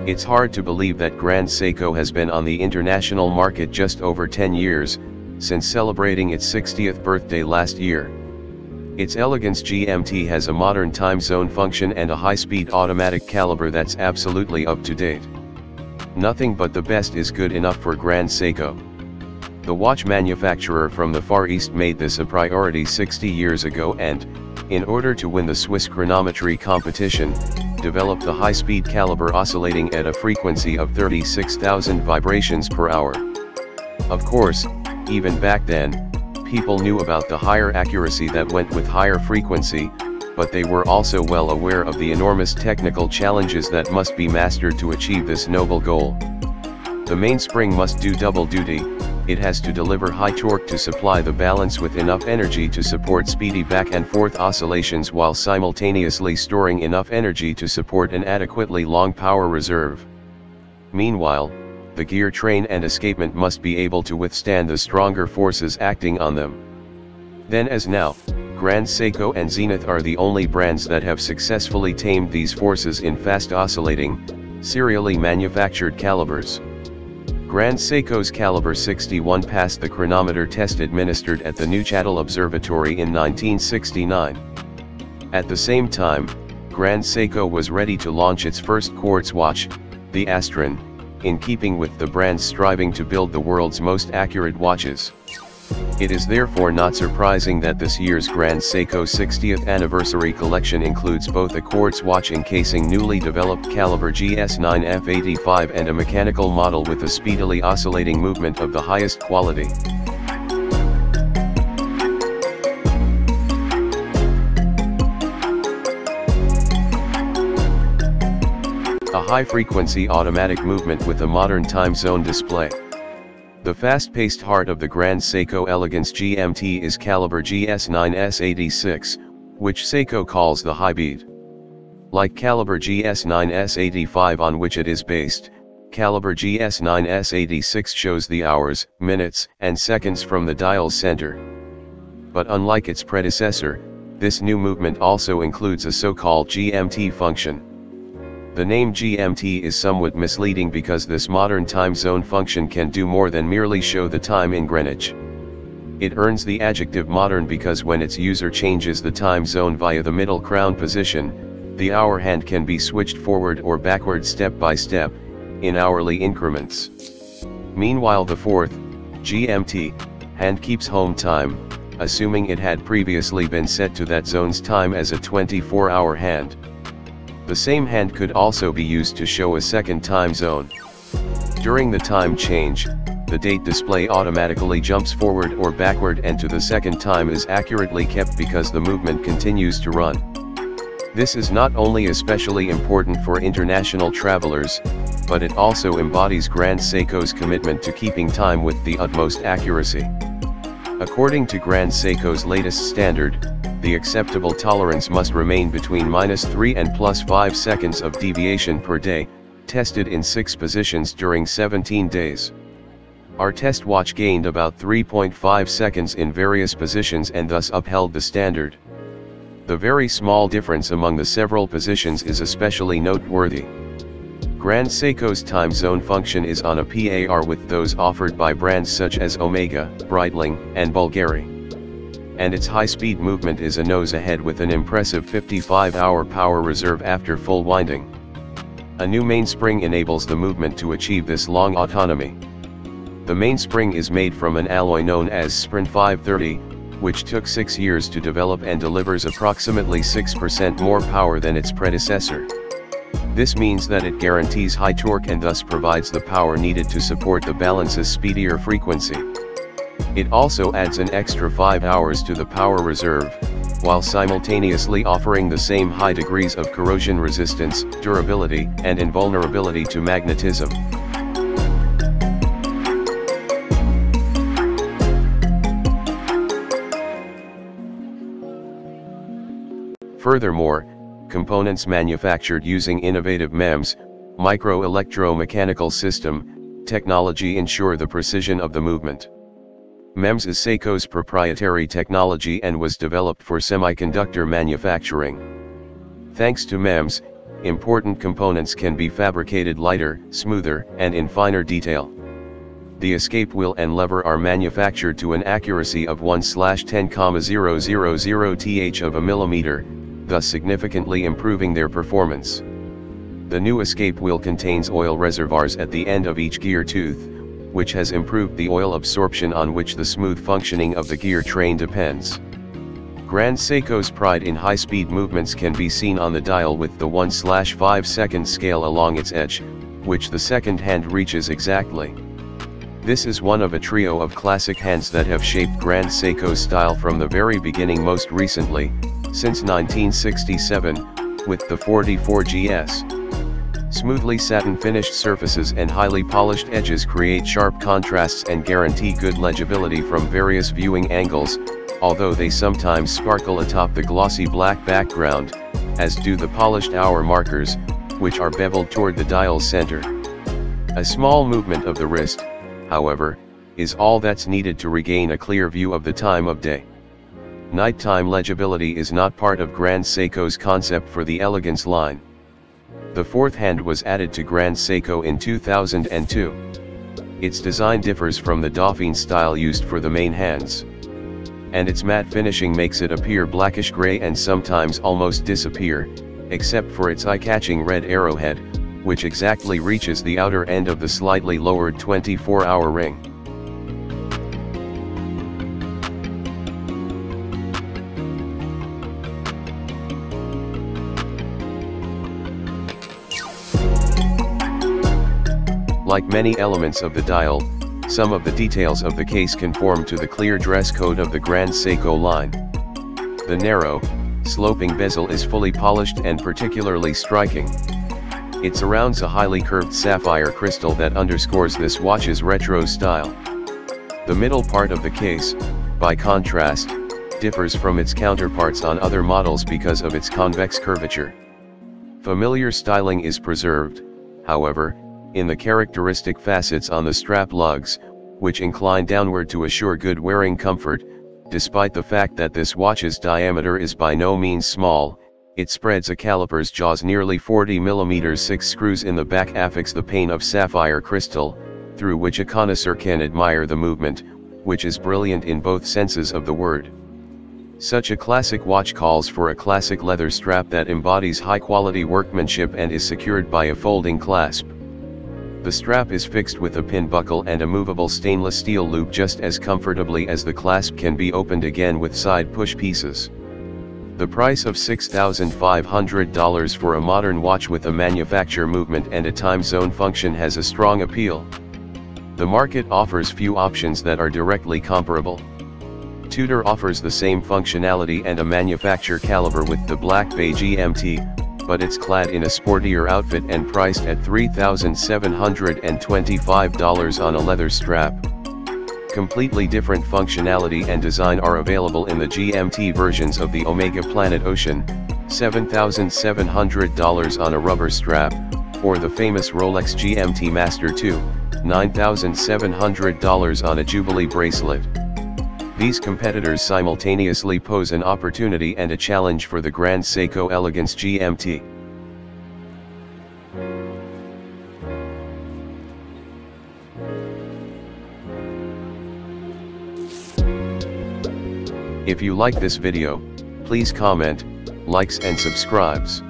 It's hard to believe that Grand Seiko has been on the international market just over 10 years, since celebrating its 60th birthday last year. Its Elegance GMT has a modern time zone function and a high-speed automatic caliber that's absolutely up to date. Nothing but the best is good enough for Grand Seiko. The watch manufacturer from the Far East made this a priority 60 years ago and, in order to win the Swiss chronometry competition, developed the high-speed caliber oscillating at a frequency of 36,000 vibrations per hour. Of course, even back then, people knew about the higher accuracy that went with higher frequency, but they were also well aware of the enormous technical challenges that must be mastered to achieve this noble goal. The mainspring must do double duty. It has to deliver high torque to supply the balance with enough energy to support speedy back and forth oscillations while simultaneously storing enough energy to support an adequately long power reserve. Meanwhile, the gear train and escapement must be able to withstand the stronger forces acting on them. Then as now, Grand Seiko and Zenith are the only brands that have successfully tamed these forces in fast oscillating, serially manufactured calibers. Grand Seiko's Caliber 61 passed the chronometer test administered at the Neuchâtel Observatory in 1969. At the same time, Grand Seiko was ready to launch its first quartz watch, the Astron, in keeping with the brand's striving to build the world's most accurate watches. It is therefore not surprising that this year's Grand Seiko 60th anniversary collection includes both a quartz watch encasing newly developed Caliber GS9 F85 and a mechanical model with a speedily oscillating movement of the highest quality. A high-frequency automatic movement with a modern time zone display. The fast-paced heart of the Grand Seiko Elegance GMT is Caliber GS9 S86, which Seiko calls the high beat. Like Caliber GS9 S85 on which it is based, Caliber GS9 S86 shows the hours, minutes, and seconds from the dial's center. But unlike its predecessor, this new movement also includes a so-called GMT function. The name GMT is somewhat misleading because this modern time zone function can do more than merely show the time in Greenwich. It earns the adjective modern because when its user changes the time zone via the middle crown position, the hour hand can be switched forward or backward step by step, in hourly increments. Meanwhile the fourth, GMT, hand keeps home time, assuming it had previously been set to that zone's time as a 24-hour hand. The same hand could also be used to show a second time zone. During the time change, the date display automatically jumps forward or backward and to the second time is accurately kept because the movement continues to run. This is not only especially important for international travelers, but it also embodies Grand Seiko's commitment to keeping time with the utmost accuracy. According to Grand Seiko's latest standard, the acceptable tolerance must remain between -3 and +5 seconds of deviation per day, tested in 6 positions during 17 days. Our test watch gained about 3.5 seconds in various positions and thus upheld the standard. The very small difference among the several positions is especially noteworthy. Grand Seiko's time zone function is on a par with those offered by brands such as Omega, Breitling, and Bulgari. And its high-speed movement is a nose ahead with an impressive 55-hour power reserve after full winding. A new mainspring enables the movement to achieve this long autonomy. The mainspring is made from an alloy known as Sprint 530, which took 6 years to develop and delivers approximately 6% more power than its predecessor. This means that it guarantees high torque and thus provides the power needed to support the balance's speedier frequency. It also adds an extra 5 hours to the power reserve, while simultaneously offering the same high degrees of corrosion resistance, durability, and invulnerability to magnetism. Furthermore, components manufactured using innovative MEMS, micro-electro-mechanical system, technology ensure the precision of the movement. MEMS is Seiko's proprietary technology and was developed for semiconductor manufacturing. Thanks to MEMS, important components can be fabricated lighter, smoother, and in finer detail. The escape wheel and lever are manufactured to an accuracy of 1/10,000th of a millimeter, thus significantly improving their performance. The new escape wheel contains oil reservoirs at the end of each gear tooth, which has improved the oil absorption on which the smooth functioning of the gear train depends. Grand Seiko's pride in high-speed movements can be seen on the dial with the 1/5 second scale along its edge, which the second hand reaches exactly. This is one of a trio of classic hands that have shaped Grand Seiko's style from the very beginning, most recently, since 1967, with the 44GS. Smoothly satin-finished surfaces and highly polished edges create sharp contrasts and guarantee good legibility from various viewing angles, although they sometimes sparkle atop the glossy black background, as do the polished hour markers, which are beveled toward the dial's center. A small movement of the wrist, however, is all that's needed to regain a clear view of the time of day. Nighttime legibility is not part of Grand Seiko's concept for the Elegance line. The fourth hand was added to Grand Seiko in 2002. Its design differs from the Dauphine style used for the main hands, and its matte finishing makes it appear blackish gray and sometimes almost disappear, except for its eye-catching red arrowhead, which exactly reaches the outer end of the slightly lowered 24-hour ring. Like many elements of the dial, some of the details of the case conform to the clear dress code of the Grand Seiko line. The narrow, sloping bezel is fully polished and particularly striking. It surrounds a highly curved sapphire crystal that underscores this watch's retro style. The middle part of the case, by contrast, differs from its counterparts on other models because of its convex curvature. Familiar styling is preserved, however, in the characteristic facets on the strap lugs, which incline downward to assure good wearing comfort. Despite the fact that this watch's diameter is by no means small, it spreads a caliper's jaws nearly 40 mm. 6 screws in the back affix the pane of sapphire crystal, through which a connoisseur can admire the movement, which is brilliant in both senses of the word. Such a classic watch calls for a classic leather strap that embodies high-quality workmanship and is secured by a folding clasp. The strap is fixed with a pin buckle and a movable stainless steel loop just as comfortably as the clasp can be opened again with side push pieces. The price of $6,500 for a modern watch with a manufacture movement and a time zone function has a strong appeal. The market offers few options that are directly comparable. Tudor offers the same functionality and a manufacture caliber with the Black Bay GMT, but it's clad in a sportier outfit and priced at $3,725 on a leather strap. Completely different functionality and design are available in the GMT versions of the Omega Planet Ocean, $7,700 on a rubber strap, or the famous Rolex GMT Master 2, $9,700 on a Jubilee bracelet. These competitors simultaneously pose an opportunity and a challenge for the Grand Seiko Elegance GMT. If you like this video, please comment, likes and subscribes.